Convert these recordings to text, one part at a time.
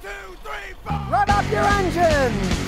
2, 3, 4. Run up your engines!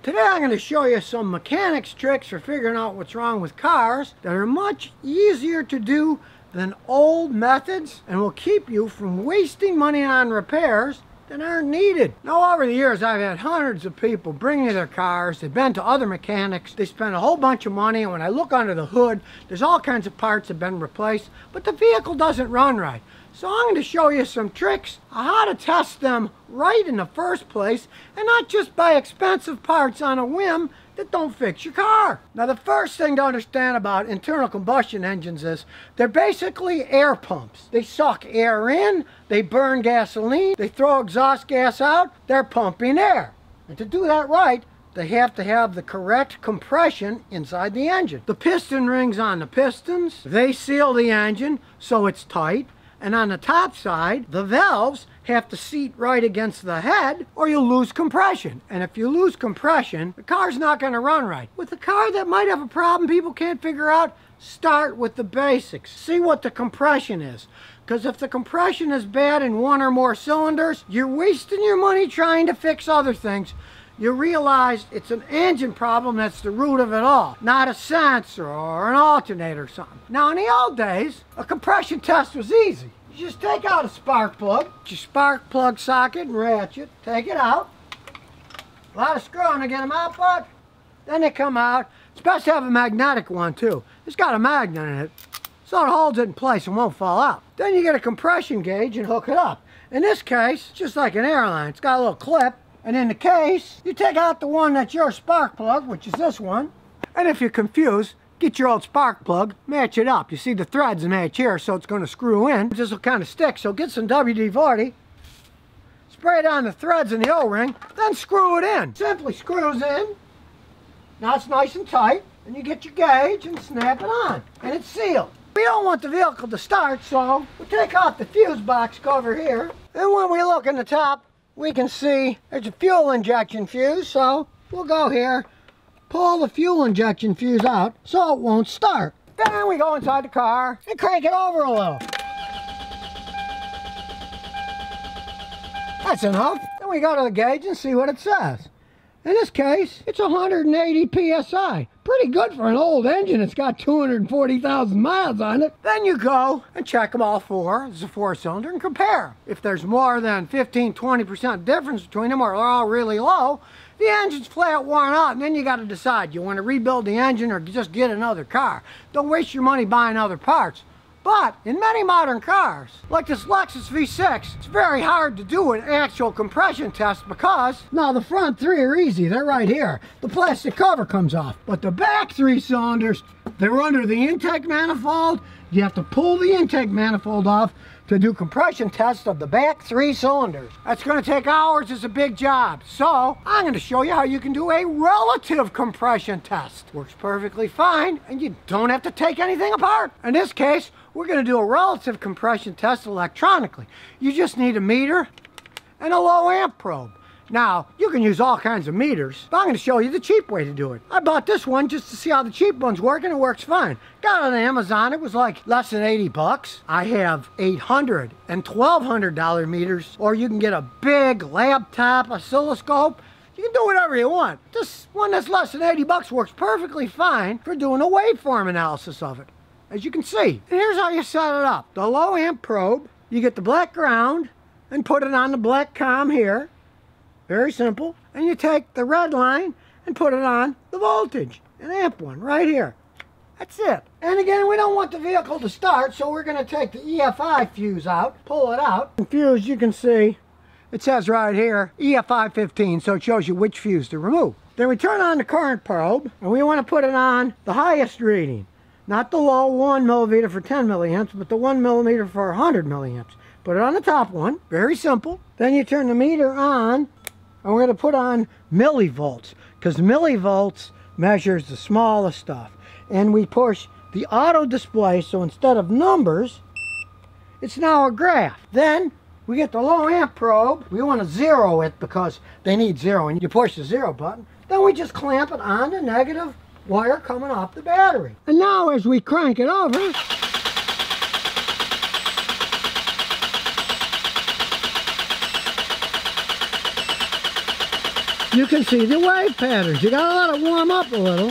Today I'm going to show you some mechanics tricks for figuring out what's wrong with cars that are much easier to do than old methods and will keep you from wasting money on repairs that aren't needed. Now, over the years, I've had hundreds of people bring me their cars. They've been to other mechanics. They spent a whole bunch of money, and when I look under the hood, there's all kinds of parts that have been replaced, but the vehicle doesn't run right. So I'm going to show you some tricks on how to test them right in the first place and not just buy expensive parts on a whim that don't fix your car. Now, the first thing to understand about internal combustion engines is they're basically air pumps. They suck air in, they burn gasoline, they throw exhaust gas out, they're pumping air. And to do that right, they have to have the correct compression inside the engine. The piston rings on the pistons, they seal the engine so it's tight. And on the top side, the valves have to seat right against the head or you'll lose compression. And if you lose compression, the car's not going to run right. With a car that might have a problem people can't figure out, start with the basics. See what the compression is. Because if the compression is bad in one or more cylinders, you're wasting your money trying to fix other things. You realize it's an engine problem that's the root of it all, not a sensor or an alternator or something. Now, in the old days, a compression test was easy. You just take out a spark plug, your spark plug socket and ratchet, take it out. A lot of screwing to get them out, but then they come out. It's best to have a magnetic one too. It's got a magnet in it, so it holds it in place and won't fall out. Then you get a compression gauge and hook it up. In this case, just like an airline, it's got a little clip. And in the case, you take out the one that's your spark plug, which is this one. And if you're confused, get your old spark plug, match it up. You see the threads match here, so it's going to screw in. This will kind of stick, so get some WD-40, spray it on the threads in the O-ring, then screw it in. Simply screws in. Now it's nice and tight, and you get your gauge and snap it on, and it's sealed. We don't want the vehicle to start, so we'll take off the fuse box cover here. And when we look in the top, we can see there's a fuel injection fuse, so we'll go here, pull the fuel injection fuse out so it won't start. Then we go inside the car and crank it over a little. That's enough. Then we go to the gauge and see what it says. In this case, it's 180 psi. Pretty good for an old engine. It's got 240,000 miles on it. Then you go and check them all four. It's a four-cylinder and compare. If there's more than 15-20% difference between them or they're all really low, the engine's flat worn out, and then you got to decide. You want to rebuild the engine or just get another car. Don't waste your money buying other parts. But in many modern cars, like this Lexus V6, it's very hard to do an actual compression test because now the front three are easy. They're right here. The plastic cover comes off. But the back three cylinders, they're under the intake manifold. You have to pull the intake manifold off to do compression tests of the back three cylinders. That's going to take hours. It's a big job. So I'm going to show you how you can do a relative compression test. Works perfectly fine, and you don't have to take anything apart. In this case, we're going to do a relative compression test electronically. You just need a meter and a low amp probe. Now, you can use all kinds of meters, but I'm going to show you the cheap way to do it. I bought this one just to see how the cheap ones work, and it works fine. Got it on Amazon. It was like less than 80 bucks. I have $800 and $1,200 meters, or you can get a big laptop oscilloscope. You can do whatever you want. This one that's less than 80 bucks works perfectly fine for doing a waveform analysis of it, as you can see. And here's how you set it up. The low amp probe, you get the black ground and put it on the black COM here. Very simple. And you take the red line and put it on the voltage, an amp one right here. That's it. And again, we don't want the vehicle to start, so we're going to take the EFI fuse out, pull it out. The fuse, you can see, it says right here, EFI 15, so it shows you which fuse to remove. Then we turn on the current probe, and we want to put it on the highest reading. Not the low 1 millimeter for 10 milliamps, but the 1 millimeter for 100 milliamps. Put it on the top one. Very simple. Then you turn the meter on, and we're going to put on millivolts, because millivolts measures the smallest stuff. And we push the auto display, so instead of numbers, it's now a graph. Then we get the low amp probe. We want to zero it because they need zero, and you push the zero button. Then we just clamp it on the negative wire coming off the battery. And now as we crank it over, you can see the wave patterns. You gotta let it warm up a little.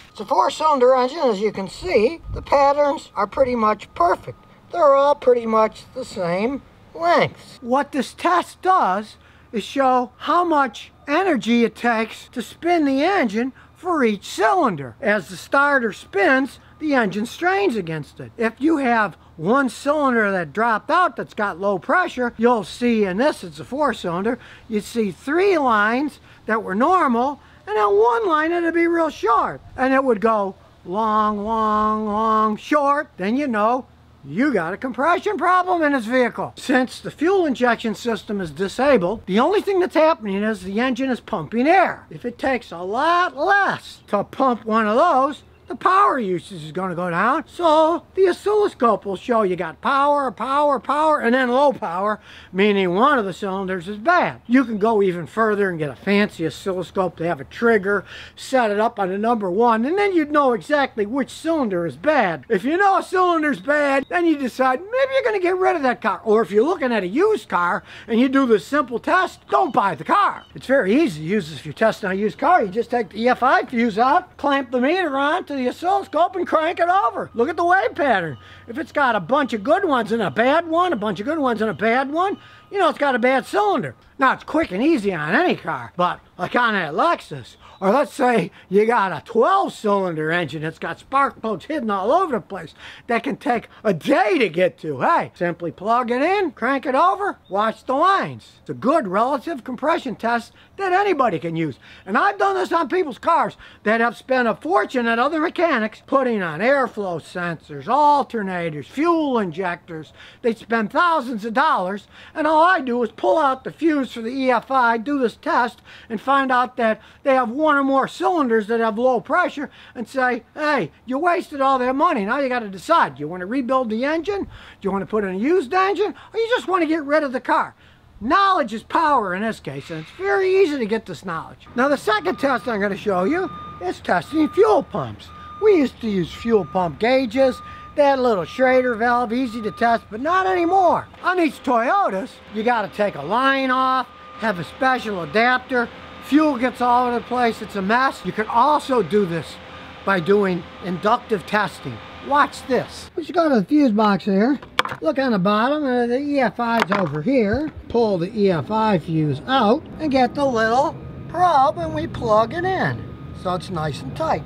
It's a 4-cylinder engine, as you can see. The patterns are pretty much perfect. They're all pretty much the same lengths. What this test does is show how much energy it takes to spin the engine for each cylinder. As the starter spins, the engine strains against it. If you have one cylinder that dropped out that's got low pressure, you'll see, in this it's a 4-cylinder, you'd see 3 lines that were normal, and then one line that'd be real short. And it would go long, long, long, short. Then you know you got a compression problem in this vehicle. Since the fuel injection system is disabled, the only thing that's happening is the engine is pumping air. If it takes a lot less to pump one of those, the power usage is going to go down. So the oscilloscope will show you got power, power, power, and then low power, meaning one of the cylinders is bad. You can go even further and get a fancy oscilloscope to have a trigger, set it up on the number 1, and then you'd know exactly which cylinder is bad. If you know a cylinder's bad, then you decide maybe you're going to get rid of that car. Or if you're looking at a used car and you do this simple test, don't buy the car. It's very easy to use this if you're testing a used car. You just take the EFI fuse out, clamp the meter on to the oscilloscope and crank it over. Look at the wave pattern. If it's got a bunch of good ones and a bad one, a bunch of good ones and a bad one, you know it's got a bad cylinder. Now it's quick and easy on any car, but like on that Lexus, or let's say you got a 12-cylinder engine that's got spark plugs hidden all over the place that can take a day to get to. Hey, simply plug it in, crank it over, watch the lines. It's a good relative compression test that anybody can use. And I've done this on people's cars that have spent a fortune at other mechanics putting on airflow sensors, alternators, fuel injectors. They spend thousands of dollars, and all I do is pull out the fuse for the EFI, do this test, and find out that they have one or more cylinders that have low pressure, and say, hey, you wasted all that money. Now you got to decide. Do you want to rebuild the engine? Do you want to put in a used engine? Or you just want to get rid of the car? Knowledge is power in this case, and it's very easy to get this knowledge. Now the second test I'm going to show you is testing fuel pumps. We used to use fuel pump gauges. They had a little Schrader valve, easy to test, but not anymore. On these Toyotas, you got to take a line off, have a special adapter. Fuel gets all over the place, it's a mess. You can also do this by doing inductive testing. Watch this. We just go to the fuse box here. Look on the bottom, the EFI's over here. Pull the EFI fuse out and get the little probe, and we plug it in. So it's nice and tight.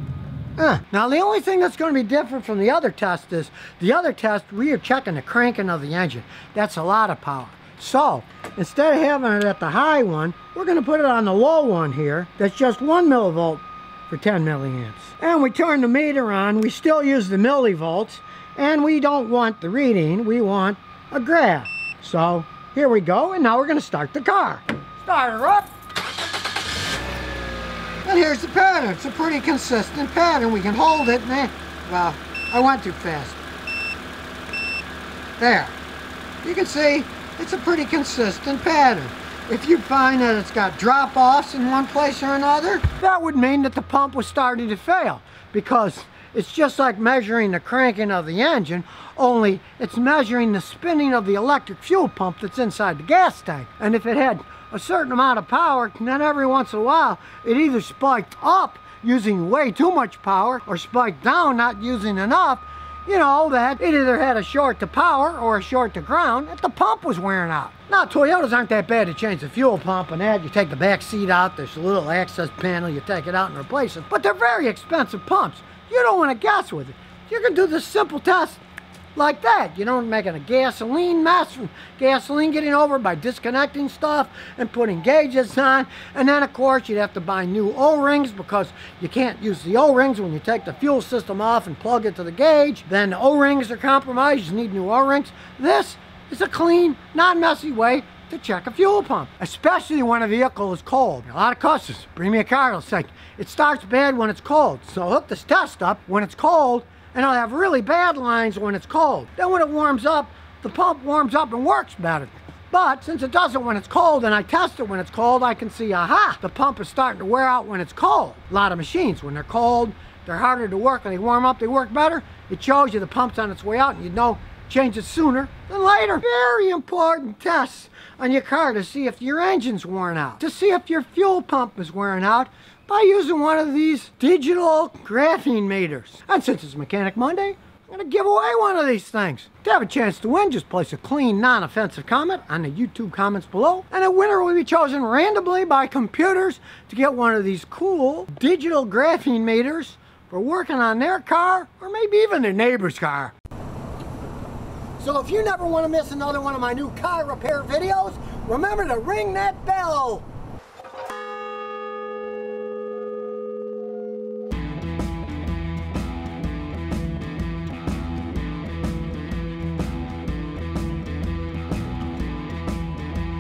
Now the only thing that's going to be different from the other test is, the other test we are checking the cranking of the engine. That's a lot of power. So instead of having it at the high one, we're going to put it on the low one here. That's just 1 millivolt for 10 milliamps. And we turn the meter on. We still use the millivolts, and we don't want the reading. We want a graph. So here we go, and now we're going to start the car. Start her up. And here's the pattern. It's a pretty consistent pattern. We can hold it, and well, I went too fast. There. You can see it's a pretty consistent pattern. If you find that it's got drop-offs in one place or another, that would mean that the pump was starting to fail, because it's just like measuring the cranking of the engine, only it's measuring the spinning of the electric fuel pump that's inside the gas tank. And if it had a certain amount of power, then every once in a while it either spiked up using way too much power or spiked down not using enough. You know, that it either had a short to power or a short to ground if the pump was wearing out. Now, Toyotas aren't that bad to change the fuel pump and that. You take the back seat out, there's a little access panel, you take it out and replace it. But they're very expensive pumps. You don't want to guess with it. You can do this simple test like that. You don't make it a gasoline mess from gasoline getting over by disconnecting stuff and putting gauges on. And then of course you'd have to buy new O-rings, because you can't use the O-rings when you take the fuel system off and plug it to the gauge. Then the O-rings are compromised, you need new O-rings. This is a clean, non-messy way to check a fuel pump, especially when a vehicle is cold. A lot of customers bring me a car, they'll say, it starts bad when it's cold. So hook this test up when it's cold, and I'll have really bad lines when it's cold. Then when it warms up, the pump warms up and works better. But since it doesn't when it's cold, and I test it when it's cold, I can see, aha, the pump is starting to wear out when it's cold. A lot of machines, when they're cold, they're harder to work, and they warm up, they work better. It shows you the pump's on its way out, and you know Change it sooner than later. Very important tests on your car to see if your engine's worn out, to see if your fuel pump is wearing out by using one of these digital graphene meters. And since it's Mechanic Monday, I'm going to give away one of these things. To have a chance to win, just place a clean, non-offensive comment on the YouTube comments below, and a winner will be chosen randomly by computers to get one of these cool digital graphene meters for working on their car, or maybe even their neighbor's car. So if you never want to miss another one of my new car repair videos, remember to ring that bell.